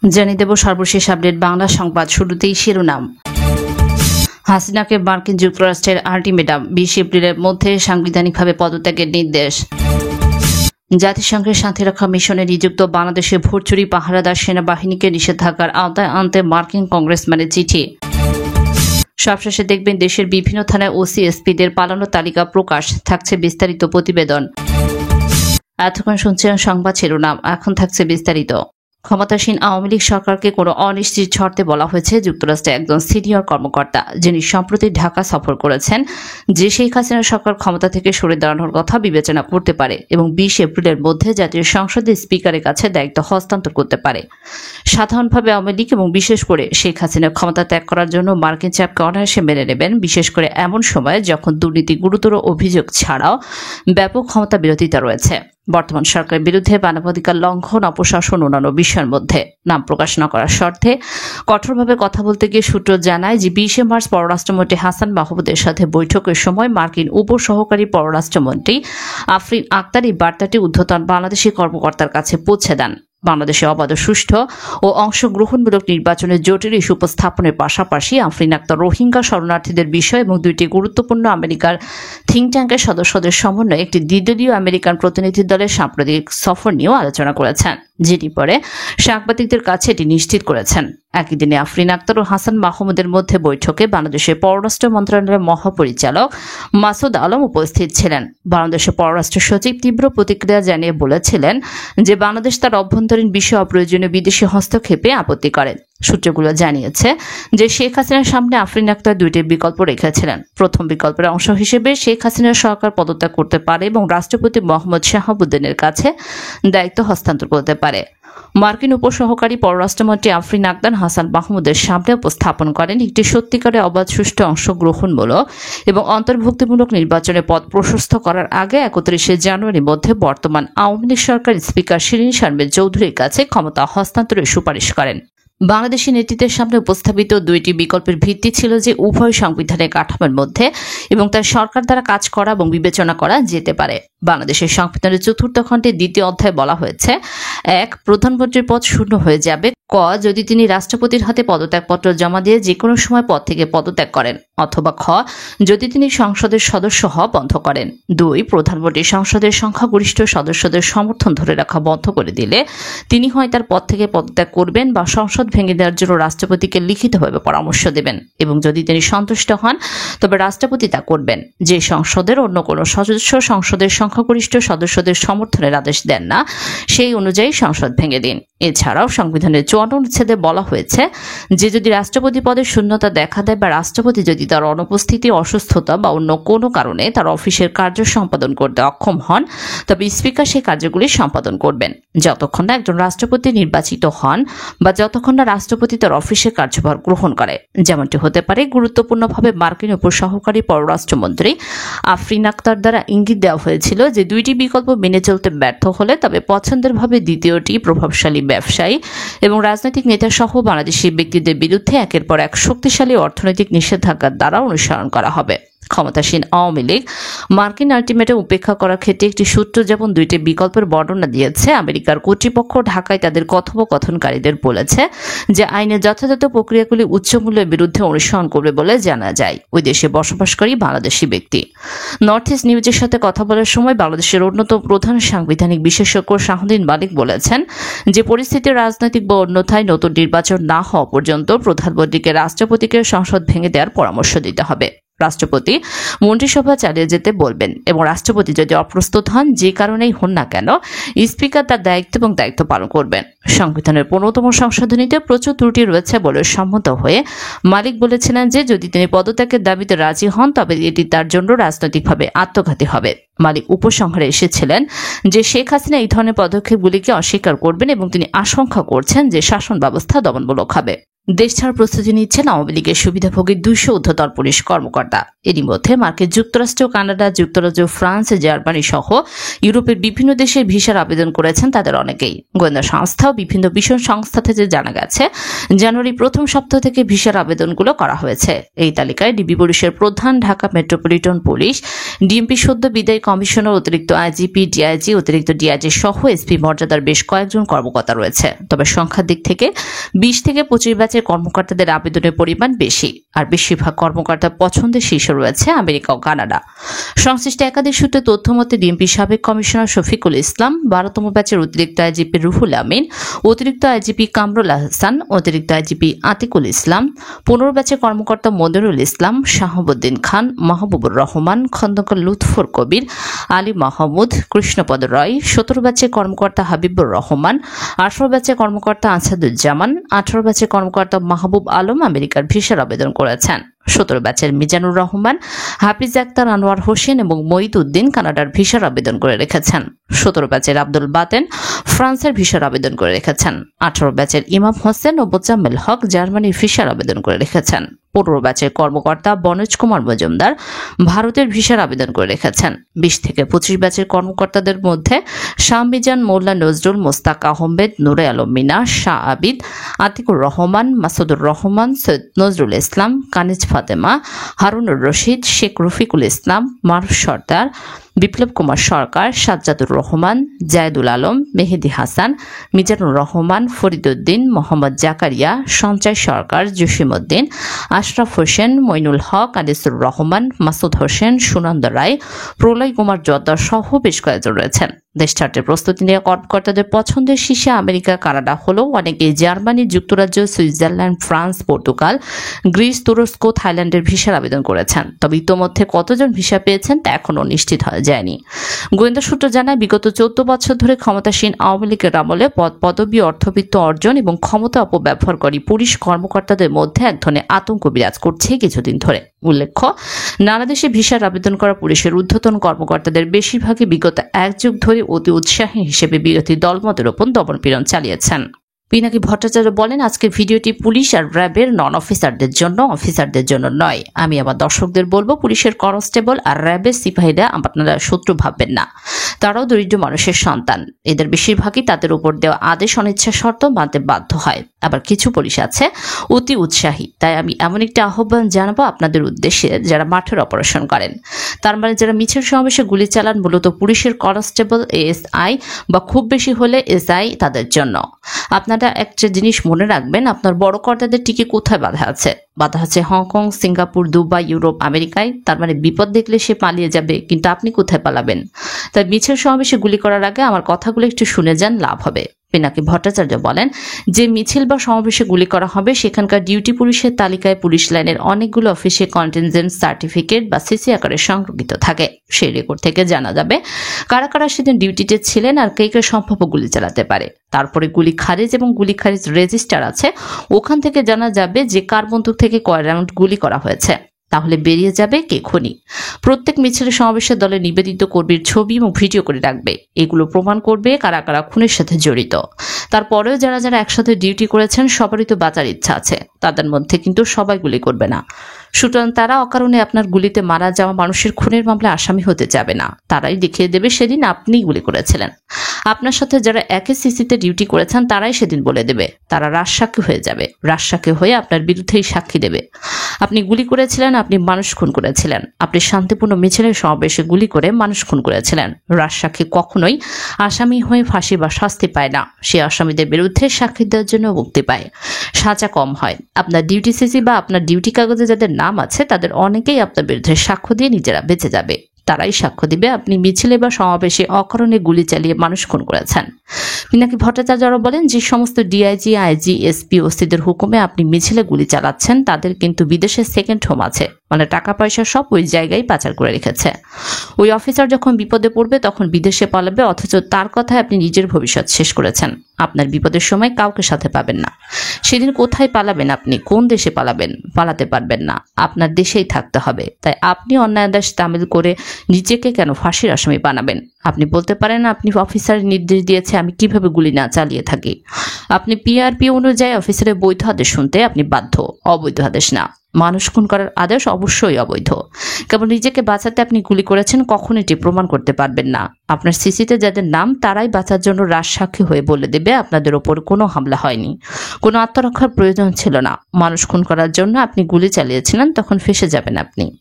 জানিয়ে দেব সর্বশেষ আপডেট বাংলা সংবাদ। শুরুতেই শিরোনাম। হাসিনাকে মার্কিন যুক্তরাষ্ট্রের আল্টিমেটাম, 20 এপ্রিলের মধ্যে সাংবিধানিকভাবে পদত্যাগের নির্দেশ। জাতিসংঘের শান্তিরক্ষা মিশনে নিযুক্ত বাংলাদেশে ভোট চুরি পাহারাদার সেনাবাহিনীকে নিষেধাজ্ঞার আওতায় আনতে মার্কিন কংগ্রেসম্যানের চিঠি। সবশেষে দেখবেন দেশের বিভিন্ন থানায় ওসি এসপিদের পালানো তালিকা প্রকাশ, থাকছে বিস্তারিত প্রতিবেদন। এতক্ষণ শুনছেন সংবাদ শিরোনাম, এখন থাকছে বিস্তারিত। ক্ষমতাসীন আওয়ামী লীগ সরকারকে কোনো অনিশ্চিত শর্তে বলা হয়েছে যুক্তরাষ্ট্রের একজন সিনিয়র কর্মকর্তা, যিনি সম্প্রতি ঢাকা সফর করেছেন, যে শেখ হাসিনা সরকার ক্ষমতা থেকে সরে দাঁড়ানোর কথা বিবেচনা করতে পারে এবং 20 এপ্রিলের মধ্যে জাতীয় সংসদের স্পিকারের কাছে দায়িত্ব হস্তান্তর করতে পারে। সাধারণভাবে আওয়ামী লীগ এবং বিশেষ করে শেখ হাসিনা ক্ষমতা ত্যাগ করার জন্য মার্কিন চাপকে অনায়াসে মেনে নেবেন, বিশেষ করে এমন সময়ে যখন দুর্নীতি গুরুতর অভিযোগ ছাড়াও ব্যাপক ক্ষমতা বিরোধিতা রয়েছে। বর্তমান সরকারের বিরুদ্ধে মানবাধিকার লঙ্ঘন, অপশাসন অন্যান্য বিষয়ের মধ্যে নাম প্রকাশ না করার শর্তে কঠোরভাবে কথা বলতে গিয়ে সূত্র জানায় যে 20 মার্চ পররাষ্ট্রমন্ত্রী হাসান মাহমুদের সাথে বৈঠকের সময় মার্কিন উপসহকারী পররাষ্ট্রমন্ত্রী আফরিন আক্তার এই বার্তাটি ঊর্ধ্বতন বাংলাদেশি কর্মকর্তার কাছে পৌঁছে দেন। বাংলাদেশে অবাধ, সুষ্ঠু ও অংশগ্রহণমূলক নির্বাচনের জটিল ইস্যু উপস্থাপনের পাশাপাশি আফরিন আক্তার রোহিঙ্গা শরণার্থীদের বিষয় এবং দুইটি গুরুত্বপূর্ণ আমেরিকার থিঙ্ক ট্যাঙ্কের সদস্যদের সমন্বয়ে একটি দ্বিদলীয় আমেরিকান প্রতিনিধি দলের সাম্প্রতিক সফর নিয়েও আলোচনা করেছেন, যেটি পরে সাংবাদিকদের কাছে এটি নিশ্চিত করেছেন। একই দিনে আফরিন আক্তার ও হাসান মাহমুদের মধ্যে বৈঠকে বাংলাদেশের পররাষ্ট্র মন্ত্রণালয়ের মহাপরিচালক মাসুদ আলম উপস্থিত ছিলেন। বাংলাদেশের পররাষ্ট্র সচিব তীব্র প্রতিক্রিয়া জানিয়ে বলেছিলেন যে বাংলাদেশ তার অভ্যন্তরীণ বিষয়ে অপ্রয়োজনীয় বিদেশি হস্তক্ষেপে আপত্তি করে। সূত্রগুলো জানিয়েছে যে শেখ হাসিনার সামনে আফরিন আক্তার দুইটি বিকল্প রেখেছিলেন। প্রথম বিকল্পের অংশ হিসেবে শেখ হাসিনার সরকার পদত্যাগ করতে পারে এবং রাষ্ট্রপতি মোহাম্মদ শাহাবুদ্দিনের কাছে দায়িত্ব হস্তান্তর করতে পারে। মার্কিন উপসহকারী পররাষ্ট্রমন্ত্রী আফরিন আক্তার হাসান মাহমুদের সামনে উপস্থাপন করেন একটি সত্যিকারের অবাধ, সুষ্ঠু, অংশগ্রহণমূলক এবং অন্তর্ভুক্তিমূলক নির্বাচনের পথ প্রশস্ত করার আগে 31 জানুয়ারির মধ্যে বর্তমান আওয়ামী লীগ সরকার স্পিকার শিরীন শারমিন চৌধুরীর কাছে ক্ষমতা হস্তান্তরের সুপারিশ করেন। বাংলাদেশি নেতৃত্বের সামনে উপস্থাপিত দুইটি বিকল্পের ভিত্তি ছিল যে উভয় সংবিধানের কাঠামোর মধ্যে এবং তার সরকার দ্বারা কাজ করা এবং বিবেচনা করা যেতে পারে। বাংলাদেশের সংবিধানের 4th খণ্ডের 2য় অধ্যায়ে বলা হয়েছে, 1. প্রধানমন্ত্রীর পদ শূন্য হয়ে যাবে ক যদি তিনি রাষ্ট্রপতির হাতে পদত্যাগপত্র জমা দিয়ে যে কোনো সময় পদ থেকে পদত্যাগ করেন, অথবা খ যদি তিনি সংসদের সদস্য হওয়া বন্ধ করেন। 2. প্রধানমন্ত্রী সংসদের সংখ্যাগরিষ্ঠ সদস্যদের সমর্থন ধরে রাখা বন্ধ করে দিলে তিনি হয় তার পদ থেকে পদত্যাগ করবেন বা সংসদ ভেঙে দেওয়ার জন্য রাষ্ট্রপতিকে লিখিতভাবে পরামর্শ দেবেন, এবং যদি তিনি সন্তুষ্ট হন তবে রাষ্ট্রপতি তা করবেন। যে সংসদের অন্য কোনো সদস্য সংসদের সংখ্যাগরিষ্ঠ সদস্যদের সমর্থনের আদেশ দেন না, সেই অনুযায়ী সংসদ ভেঙে দিন। এছাড়াও সংবিধানের 54 অনুচ্ছেদে বলা হয়েছে যে যদি রাষ্ট্রপতি পদের শূন্যতা দেখা দেয় বা রাষ্ট্রপতি যদি তার অনুপস্থিতি, অসুস্থতা বা অন্য কোনো কারণে তার অফিসের কার্য সম্পাদন করতে অক্ষম হন, তবে স্পিকার সেই কার্যগুলি সম্পাদন করবেন যতক্ষণ না একজন রাষ্ট্রপতি নির্বাচিত হন বা যতক্ষণ না রাষ্ট্রপতি তার অফিসের কার্যভার গ্রহণ করে। যেমনটি হতে পারে গুরুত্বপূর্ণভাবে মার্কিন উপসহকারী পররাষ্ট্রমন্ত্রী আফরিন আক্তার দ্বারা ইঙ্গিত দেওয়া হয়েছিল যে দুইটি বিকল্প মেনে চলতে ব্যর্থ হলে তবে পছন্দের ভাবে দ্বিতীয়টি প্রভাবশালী ব্যবসায়ী এবং রাজনৈতিক নেতা সহ বাংলাদেশি ব্যক্তিদের বিরুদ্ধে একের পর এক শক্তিশালী অর্থনৈতিক নিষেধাজ্ঞার দ্বারা অনুসরণ করা হবে। ক্ষমতাসীন আওয়ামী লীগ মার্কিন আল্টিমেটাম উপেক্ষা করার ক্ষেত্রে একটি সূত্র যেমন দুইটি বিকল্পের বর্ণনা দিয়েছে, আমেরিকার কর্তৃপক্ষ ঢাকায় তাদের কথোপকথনকারীদের বলেছে যে আইনের যথাযথ প্রক্রিয়াগুলি উচ্চ মূল্যের বিরুদ্ধে অনুসরণ করবে বলে জানা যায় ওই দেশে বসবাসকারী বাংলাদেশি ব্যক্তি। নর্থ ইস্ট নিউজের সাথে কথা বলার সময় বাংলাদেশের অন্যতম প্রধান সাংবিধানিক বিশেষজ্ঞ শাহদ্দিন মালিক বলেছেন যে পরিস্থিতি রাজনৈতিক বা অন্যথায় নতুন নির্বাচন না হওয়া পর্যন্ত প্রধানমন্ত্রীকে রাষ্ট্রপতিকে সংসদ ভেঙে দেওয়ার পরামর্শ দিতে হবে। রাষ্ট্রপতি মন্ত্রিসভা চালিয়ে যেতে বলবেন এবং রাষ্ট্রপতি যদি অপ্রস্তুত হন, যে কারণেই হন না কেন, স্পিকার তার দায়িত্ব পালন করবেন। সংবিধানের 15তম সংশোধনীতে প্রচুর ত্রুটি রয়েছে বলে সম্মত হয়ে মালিক বলেছিলেন যে যদি তিনি পদত্যাগের দাবিতে রাজি হন তবে এটি তার জন্য রাজনৈতিকভাবে আত্মঘাতী হবে। মালিক উপসংহারে এসেছিলেন যে শেখ হাসিনা এই ধরনের পদক্ষেপগুলিকে অস্বীকার করবেন এবং তিনি আশঙ্কা করছেন যে শাসন ব্যবস্থা দমনমূলক হবে। দেশ ছাড়ার প্রস্তুতি নিচ্ছেন আওয়ামী লীগের সুবিধাভোগী 200 ঊর্ধ্বতন পুলিশ কর্মকর্তা। এরই মধ্যে মার্কিন যুক্তরাষ্ট্র, কানাডা, যুক্তরাজ্য, ফ্রান্স, জার্মানি সহ ইউরোপের বিভিন্ন দেশে ভিসার আবেদন করেছেন তাদের অনেকেই। গোয়েন্দা সংস্থা ও বিভিন্ন মিশন সংস্থা থেকে জানা গেছে, জানুয়ারি প্রথম সপ্তাহ থেকে ভিসার আবেদনগুলো করা হয়েছে। এই তালিকায় ডিবি পুলিশের প্রধান, ঢাকা মেট্রোপলিটন পুলিশ, ডিএমপি সদ্য বিদায়ী কমিশনার, অতিরিক্ত আইজিপি, ডিআইজি, অতিরিক্ত ডিআইজি সহ এসপি মর্যাদার বেশ কয়েকজন কর্মকর্তা রয়েছে। তবে সংখ্যার দিক থেকে 20 থেকে 25 ব্যাচের কর্মকর্তাদের আবেদনের পরিমাণ বেশি, আর বেশিরভাগ কর্মকর্তার পছন্দের শীর্ষে রয়েছে আমেরিকা ও কানাডা। সংশ্লিষ্ট একাধিক সূত্রে তথ্য মতে ডিএমপি সাবেক কমিশনার শফিকুল ইসলাম, 12তম ব্যাচের অতিরিক্ত আইজিপি রুহুল আমিন, অতিরিক্ত আইজিপি কামরুল আহসান, অতিরিক্ত আইজিপি আতিকুল ইসলাম, 15 ব্যাচের কর্মকর্তা মনিরুল ইসলাম, শাহাবুদ্দিন খান, মাহবুবুর রহমান, খন্দকার লুৎফর কবির, আলী মাহমুদ, কৃষ্ণপদ রয়, 17 ব্যাচের কর্মকর্তা হাবিবুর রহমান, 18 ব্যাচের কর্মকর্তা আসাদুজ্জামান, 18 ব্যাচের কর্মকর্তা মাহবুব আলম আমেরিকার ভিসার আবেদন করেছেন। 17 ব্যাচের মিজানুর রহমান, হাফিজ আক্তার, আনোয়ার হোসেন এবং মঈদ উদ্দিন কানাডার ভিসার আবেদন করে রেখেছেন। 17 ব্যাচের আব্দুল বাতেন ফ্রান্সের ভিসার আবেদন করে রেখেছেন। 18 ব্যাচের ইমাম হোসেন ও মোজাম্মেল হক জার্মানির ভিসার আবেদন করে রেখেছেন। 15 ব্যাচের কর্মকর্তা বনোজ কুমার মজুমদার ভারতের ভিসার আবেদন করে রেখেছেন। 20 থেকে 25 ব্যাচের কর্মকর্তাদের মধ্যে শাহমিজান, মোল্লা নজরুল, মোস্তাক আহমেদ, নূরে আলম মিনা, শাহ আবিদ, আতিকুর রহমান, মাসুদুর রহমান, সৈয়দ নজরুল ইসলাম, কানিজ ফাতেমা, হারুনুর রশিদ, শেখ রফিকুল ইসলাম, মারুফ সর্দার, বিপ্লব কুমার সরকার, সাজ্জাদুর রহমান, জায়েদুল আলম, মেহেদি হাসান, মিজানুর রহমান, ফরিদউদ্দিন, মোহাম্মদ জাকারিয়া, সঞ্চয় সরকার, জসিমউদ্দিন, আশরাফ হোসেন, মইনুল হক, আনিসুর রহমান, মাসুদ হোসেন, সুনন্দ রায়, প্রলয় কুমার জোয়ারদার সহ বেশ কয়েকজন রয়েছেন। দেশ ছাড়তে প্রস্তুতি নেওয়া কর্মকর্তাদের পছন্দের শীর্ষে আমেরিকা, কানাডা হলেও অনেকে জার্মানি, যুক্তরাজ্য, সুইজারল্যান্ড, ফ্রান্স, পর্তুগাল, গ্রিস, তুরস্ক, থাইল্যান্ডের ভিসার আবেদন করেছেন। তবে ইতোমধ্যে কতজন ভিসা পেয়েছেন তা এখনও নিশ্চিত হওয়া যায়নি। গোয়েন্দা সূত্র জানায়, বিগত 14 বছর ধরে ক্ষমতাসীন আওয়ামী লীগের আমলে পদবি, অর্থবিত্ত অর্জন এবং ক্ষমতা অপব্যবহারকারী পুলিশ কর্মকর্তাদের মধ্যে এক ধরনের আতঙ্ক বিরাজ করছে কিছুদিন ধরে। উল্লেখ্য, নানা দেশে ভিসার আবেদন করা পুলিশের ঊর্ধ্বতন কর্মকর্তাদের বেশিরভাগই বিগত 1 যুগ ধরে অতি উৎসাহী হিসেবে বিরোধী দলমতের ওপর দমনপীড়ন চালিয়েছেন। পিনাকি ভট্টাচার্য বলেন, আজকের ভিডিওটি পুলিশ আর র্যাবের নন অফিসারদের জন্য, অফিসারদের জন্য নয়। আমি আমার দর্শকদের বলবো, পুলিশের কনস্টেবল আর র্যাবের সিপাহীরা আপনারা শত্রু ভাববেন না। তারাও দরিদ্র মানুষের সন্তান। এদের বেশিরভাগই তাদের উপর দেওয়া আদেশ অনিচ্ছা শর্ত মানতে বাধ্য হয়। আবার কিছু পুলিশ আছে অতি উৎসাহী। তাই আমি এমন একটা আহ্বান জানাবো আপনাদের উদ্দেশ্যে, যারা মাঠের অপারেশন করেন, তার মানে যারা মিছিল সমাবেশে গুলি চালান, মূলত পুলিশের কনস্টেবল, এএসআই বা খুব বেশি হলে এসআই, তাদের জন্য। আপনারা একটা জিনিস মনে রাখবেন, আপনার বড় কর্তাদের টিকে কোথায় বাধা আছে? বাধা আছে হংকং, সিঙ্গাপুর, দুবাই, ইউরোপ, আমেরিকায়। তার মানে বিপদ দেখলে সে পালিয়ে যাবে, কিন্তু আপনি কোথায় পালাবেন? তাই মিছিল সমাবেশে গুলি করার আগে আমার কথাগুলো একটু শুনে যান, লাভ হবে। পিনাকি ভট্টাচার্য বলেন, যে মিছিল বা সমাবেশে গুলি করা হবে সেখানকার ডিউটি পুলিশের তালিকায় পুলিশ লাইনের অনেকগুলো অফিসে কন্টিনজেন্ট সার্টিফিকেট বা সিসি আকারে সংরক্ষিত থাকে। সেই রেকর্ড থেকে জানা যাবে কারা কারা সেদিন ডিউটিতে ছিলেন আর কে কে সম্ভাব্য গুলি চালাতে পারে। তারপরে গুলি খারিজ এবং গুলি খারিজ রেজিস্টার আছে, ওখান থেকে জানা যাবে যে কার বন্দুক থেকে কয় রাউন্ড গুলি করা হয়েছে। তাহলে বেরিয়ে যাবে কে খুনি। প্রত্যেক মিছিলে সমাবেশের দলে নিবেদিত কর্মীর ছবি এবং ভিডিও করে রাখবে। এগুলো প্রমাণ করবে কারা কারা খুনের সাথে জড়িত। তারপরেও যারা যারা একসাথে ডিউটি করেছেন সবারই তো বাঁচার ইচ্ছা আছে, তাদের মধ্যে কিন্তু সবাই গুলি করবে না। সুতরাং তারা অকারণে আপনার গুলিতে মারা যাওয়া মানুষের খুনের মামলায় আসামি হতে যাবে না। তারাই দেখিয়ে দেবে সেদিন আপনিই গুলি করেছিলেন। আপনার সাথে যারা একই সিসিতে ডিউটি করেছেন তারাই সেদিন বলে দেবে। তারা রাজসাক্ষী হয়ে যাবে, রাজসাক্ষী হয়ে আপনার বিরুদ্ধেই সাক্ষী দেবে। আপনি গুলি করেছিলেন, আপনি মানুষ খুন করেছিলেন, আপনি শান্তিপূর্ণ মিছিলের সমাবেশে গুলি করে মানুষ খুন করেছিলেন। রাজসাক্ষী কখনোই আসামি হয়ে ফাঁসি বা শাস্তি পায় না, সে আসামিদের বিরুদ্ধে সাক্ষী দেওয়ার জন্য মুক্তি পায়, সাজা কম হয়। আপনার ডিউটি সিসি বা আপনার ডিউটি কাগজে যাদের নাম আছে তাদের অনেকেই আপনার বিরুদ্ধে সাক্ষ্য দিয়ে নিজেরা বেঁচে যাবে। তারাই সাক্ষ্য দিবে আপনি মিছিলে বা সমাবেশে অকারণে গুলি চালিয়ে মানুষ খুন করেছেন। পিনাকি ভট্টাচার্য আরও বলেন, যে সমস্ত ডিআইজি, আইজি, এসপি, ওসিদের হুকুমে আপনি মিছিলে গুলি চালাচ্ছেন তাদের কিন্তু বিদেশে সেকেন্ড হোম আছে, মানে টাকা পয়সা সব ওই জায়গায় পাচার করে রেখেছে। ওই অফিসার যখন বিপদে পড়বে তখন বিদেশে পালাবে, অথচ তার কথায় আপনি নিজের ভবিষ্যৎ শেষ করেছেন। আপনার বিপদের সময় কাউকে সাথে পাবেন না। সেদিন কোথায় পালাবেন? আপনি কোন দেশে পালাবেন? পালাতে পারবেন না, আপনার দেশেই থাকতে হবে। তাই আপনি অন্যায়াদেশ তামিল করে নিজেকে কেন ফাঁসির আসামি বানাবেন? আপনি বলতে পারেন আপনি অফিসারের নির্দেশ দিয়েছে, আমি কিভাবে গুলি না চালিয়ে থাকি? আপনি পিআরপি অনুযায়ী অফিসারের বৈধ আদেশ শুনতে আপনি বাধ্য, অবৈধ আদেশ না। মানুষ খুন করার আদেশ অবশ্যই অবৈধ। কেবল নিজেকে বাঁচাতে আপনি গুলি করেছেন কখন এটি প্রমাণ করতে পারবেন না। আপনার সিসিতে যাদের নাম তারাই বাঁচার জন্য রাজসাক্ষী হয়ে বলে দেবে আপনাদের ওপর কোনো হামলা হয়নি, কোনো আত্মরক্ষার প্রয়োজন ছিল না। মানুষ খুন করার জন্য আপনি গুলি চালিয়েছিলেন, তখন ফেঁসে যাবেন আপনি।